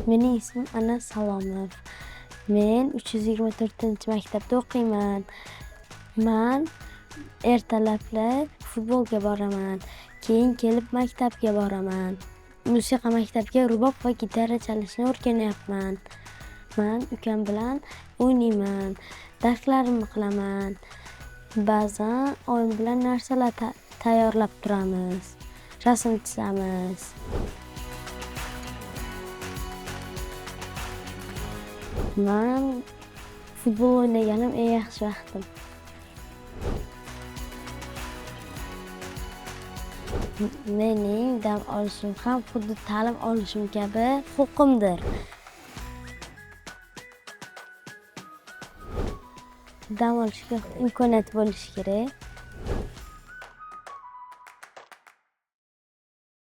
Mening ismim Anas Salomov. Men 324-maktabda o'qiyman. Men ertalablar futbolga boraman. Keyin kelib maktabga boraman. Musiqa maktabiga rubob va gitara chalishni o'rganyapman. Men ukam bilan o'ynayman. Darslarimni qilaman. Ba'zan oyim bilan narsalar tayyorlab turamiz. Rasm chizamiz. Men futbol o'ynaganim eng yaxshi vaqtim. Mening dam olishim ham xuddi ta'lim olishim kabi huquqimdir. Dam olishga imkoniyat bo'lishi kerak.